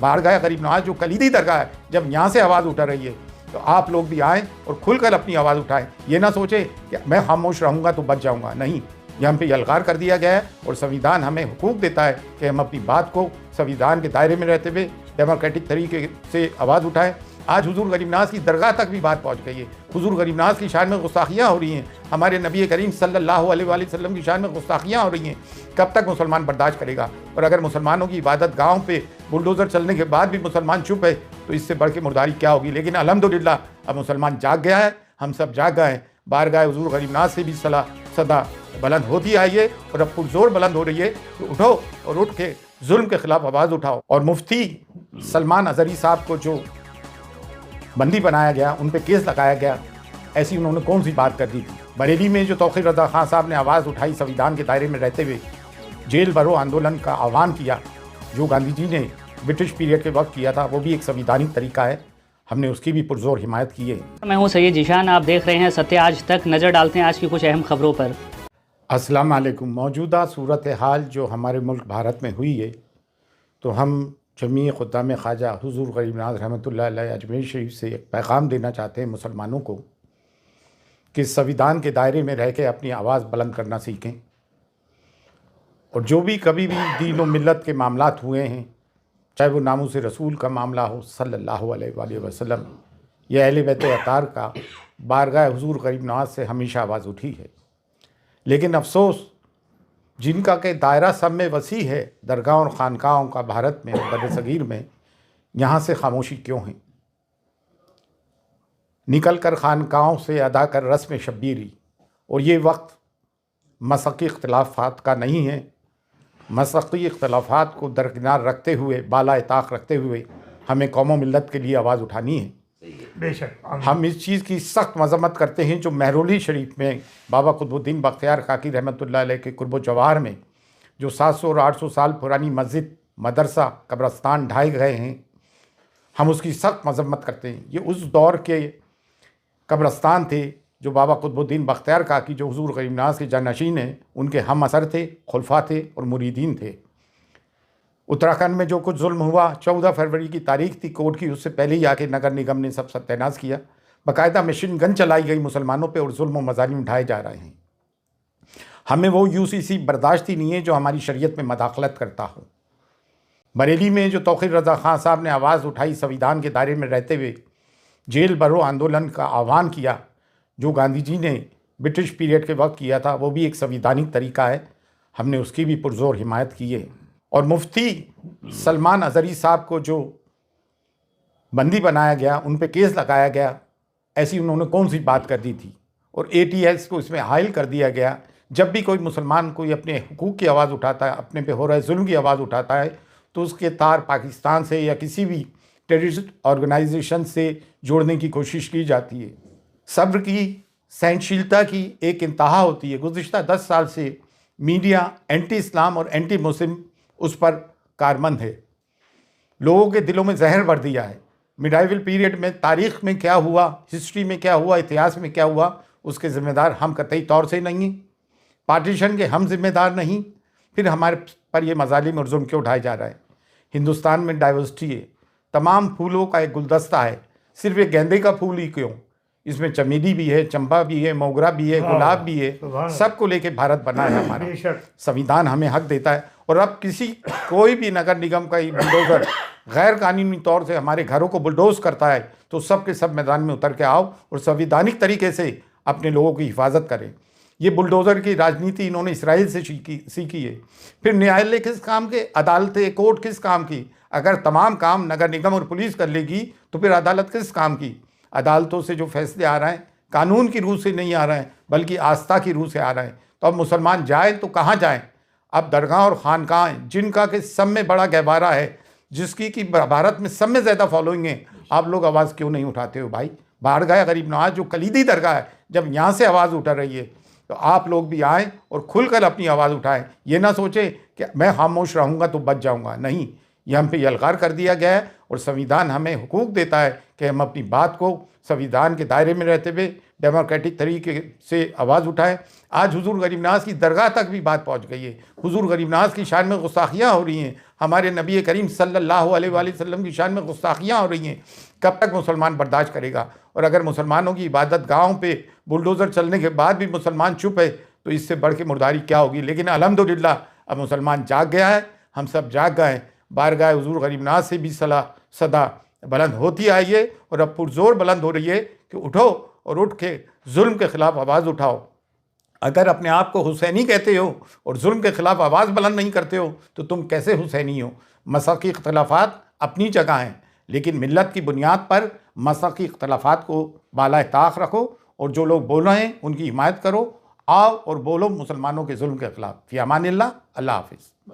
बारगाह गरीब नवाज जो कलीदी दरगाह है, जब यहाँ से आवाज़ उठा रही है तो आप लोग भी आएँ और खुलकर अपनी आवाज़ उठाएं। ये ना सोचे कि मैं खामोश रहूँगा तो बच जाऊँगा, नहीं, ये हम पे यलगार कर दिया गया है और संविधान हमें हुकूक देता है कि हम अपनी बात को संविधान के दायरे में रहते हुए डेमोक्रेटिक तरीके से आवाज़ उठाएं। आज हुजूर गरीब नवाज की दरगाह तक भी बात पहुंच गई है। हुजूर गरीब नवाज की शान में गुस्ताखियाँ हो रही हैं, हमारे नबी करीम सल्लल्लाहु अलैहि वसल्लम की शान में गुस्ताखियाँ हो रही हैं। कब तक मुसलमान बर्दाश्त करेगा? और अगर मुसलमानों की इबादत गाँव पे बुलडोज़र चलने के बाद भी मुसलमान चुप है तो इससे बढ़ के मुर्दारी क्या होगी। लेकिन अल्हम्दुलिल्लाह अब मुसलमान जाग गया है, हम सब जाग गए हैं। बारगाह हुजूर गरीब नवाज से भी सदा बुलंद होती आई है और अब पुरजोर बुलंद हो रही है। तो उठो और उठ के जुल्म के खिलाफ आवाज़ उठाओ। और मुफ्ती सलमान अजहरी साहब को जो बंदी बनाया गया, उन पे केस लगाया गया, ऐसी उन्होंने कौन सी बात कर दी थी? बरेली में जो तौक़ीर रज़ा खान साहब ने आवाज़ उठाई, संविधान के दायरे में रहते हुए जेल भरो आंदोलन का आह्वान किया, जो गांधी जी ने ब्रिटिश पीरियड के वक्त किया था, वो भी एक संविधानिक तरीका है, हमने उसकी भी पुरजोर हिमायत की है। मैं हूँ सैयद जीशान, आप देख रहे हैं सत्य आज तक। नज़र डालते हैं आज की कुछ अहम खबरों पर। अस्सलाम वालेकुम। मौजूदा सूरत हाल जो हमारे मुल्क भारत में हुई है, तो हम जमी खुद्दाम ख्वाजा हुजूर गरीब नवाज रहमतुल्लाह अलैह अजमेर शरीफ से एक पैगाम देना चाहते हैं मुसलमानों को कि संविधान के दायरे में रह के अपनी आवाज़ बुलंद करना सीखें। और जो भी कभी भी दीन व मिल्लत के मामलात हुए हैं, चाहे वो नामूस रसूल का मामला हो सल्लल्लाहु अलैहि वसल्लम या अहले बैत अतार का, बारगाह हुजूर गरीब नवाज से हमेशा आवाज़ उठी है। लेकिन अफसोस जिनका के दायरा सब में वसी है, दरगाह और खानकाहों का भारत में और बरसगीर में, यहाँ से खामोशी क्यों है? निकल कर खानकाहों से अदा कर रस्म शब्बीरी। और ये वक्त मसक़ी इख्तिलाफ़ात का नहीं है। मसक़ी इख्तिलाफ़ात को दरकिनार रखते हुए, बाला इताक़ रखते हुए हमें कौम व मिल्लत के लिए आवाज़ उठानी है। बेशक हम इस चीज़ की सख्त मज़म्मत करते हैं जो महरौली शरीफ में बाबा कुतुबुद्दीन बख्तियार काकी रहमतुल्लाह अलैह के कुर्ब जवाहर में जो 700 और 800 साल पुरानी मस्जिद, मदरसा, कब्रस्तान ढाए गए हैं, हम उसकी सख्त मज़म्मत करते हैं। ये उस दौर के कब्रस्तान थे जो बाबा कुतुबुद्दीन बख्तियार काकी, जो हुजूर गरीब नवाज के जानशीन हैं, उनके हम असर थे, खुलफा थे और मुरीदीन थे। उत्तराखंड में जो कुछ जुल्म हुआ, 14 फरवरी की तारीख थी कोर्ट की, उससे पहले ही आके नगर निगम ने सब सत्यानाश किया। बाकायदा मशीन गन चलाई गई मुसलमानों पे और जुल्म व मज़ालिम उठाए जा रहे हैं। हमें वो यूसीसी बर्दाश्त ही नहीं है जो हमारी शरीयत में मदाखलत करता हो। बरेली में जो तौक़ीर रज़ा खान साहब ने आवाज़ उठाई, संविधान के दायरे में रहते हुए जेल भरो आंदोलन का आह्वान किया, जो गांधी जी ने ब्रिटिश पीरियड के वक्त किया था, वो भी एक संविधानिक तरीका है, हमने उसकी भी पुरजोर हिमायत की है। और मुफ्ती सलमान अजहरी साहब को जो बंदी बनाया गया, उन पे केस लगाया गया, ऐसी उन्होंने कौन सी बात कर दी थी? और ATS को इसमें हायल कर दिया गया। जब भी कोई मुसलमान कोई अपने हुकूक की आवाज़ उठाता है, अपने पे हो रहे जुल्म की आवाज़ उठाता है, तो उसके तार पाकिस्तान से या किसी भी टेररिस्ट ऑर्गेनाइजेशन से जोड़ने की कोशिश की जाती है। सब्र की, सहनशीलता की एक इंतहा होती है। गुज़िश्ता 10 साल से मीडिया एंटी इस्लाम और एंटी मुस्लिम उस पर कारमंद है, लोगों के दिलों में जहर भर दिया है। मिडाइवल पीरियड में तारीख़ में क्या हुआ, हिस्ट्री में क्या हुआ, इतिहास में क्या हुआ, उसके ज़िम्मेदार हम कतई तौर से नहीं हैं। पार्टीशन के हम ज़िम्मेदार नहीं, फिर हमारे पर ये मज़ालिम और जुल्म क्यों उठाए जा रहा है? हिंदुस्तान में डाइवर्सिटी है, तमाम फूलों का एक गुलदस्ता है, सिर्फ एक गेंदे का फूल ही क्यों? इसमें चमेली भी है, चंपा भी है, मोगरा भी है, गुलाब भी है, सबको लेके भारत बना है हमारा। संविधान हमें हक देता है। और अब कोई भी नगर निगम का बुलडोज़र गैर कानूनी तौर से हमारे घरों को बुलडोज़ करता है, तो सब के सब मैदान में उतर के आओ और संविधानिक तरीके से अपने लोगों की हिफाजत करें। ये बुलडोज़र की राजनीति इन्होंने इसराइल से सीखी है। फिर न्यायालय किस काम के, अदालतें, कोर्ट किस काम की? अगर तमाम काम नगर निगम और पुलिस कर लेगी तो फिर अदालत किस काम की? अदालतों से जो फैसले आ रहे हैं कानून की रूह से नहीं आ रहे हैं, बल्कि आस्था की रूह से आ रहे हैं। तो अब मुसलमान जाए तो कहाँ जाएं? अब दरगाह और खानकाह, जिनका कि सब में बड़ा गहवारा है, जिसकी कि भारत में सब में ज़्यादा फॉलोइंग है, आप लोग आवाज़ क्यों नहीं उठाते हो भाई? बारगाह गरीब नवाज जो कलीदी दरगाह है, जब यहाँ से आवाज़ उठा रही है तो आप लोग भी आएँ और खुलकर अपनी आवाज़ उठाएं। ये ना सोचे कि मैं खामोश रहूँगा तो बच जाऊँगा, नहीं, ये हम पे यलगार कर दिया गया है और संविधान हमें हुकूक देता है कि हम अपनी बात को संविधान के दायरे में रहते हुए डेमोक्रेटिक तरीके से आवाज़ उठाएं। आज हुजूर गरीब नवाज़ की दरगाह तक भी बात पहुंच गई है। हुजूर गरीब नवाज़ की शान में गुस्ताखियाँ हो रही हैं, हमारे नबी करीम सल्लल्लाहु अलैहि वसल्लम की शान में गुस्ताखियाँ हो रही हैं। कब तक मुसलमान बर्दाश्त करेगा? और अगर मुसलमानों की इबादत गाहों पे बुलडोज़र चलने के बाद भी मुसलमान चुप है तो इससे बढ़ के मुर्दारी क्या होगी। लेकिन अल्हम्दुलिल्लाह अब मुसलमान जाग गया है, हम सब जाग गए। बारगाह हुजूर गरीब नवाज़ से भी सदा बुलंद होती आई है और अब पुरजोर बुलंद हो रही है कि उठो और उठ के जुल्म के ख़िलाफ़ आवाज़ उठाओ। अगर अपने आप को हुसैनी कहते हो और जुल्म के ख़िलाफ़ आवाज़ बुलंद नहीं करते हो तो तुम कैसे हुसैनी हो? मसलकी इख्तलाफात अपनी जगह हैं, लेकिन मिल्लत की बुनियाद पर मसलकी इख्तलाफात को बाला ताक़ रखो और जो लोग बोल रहे हैं उनकी हिमायत करो। आओ और बोलो मुसलमानों के जुल्म के ख़िलाफ़। फ़ी अमानिल्लाह। अल्लाह हाफ़िज़।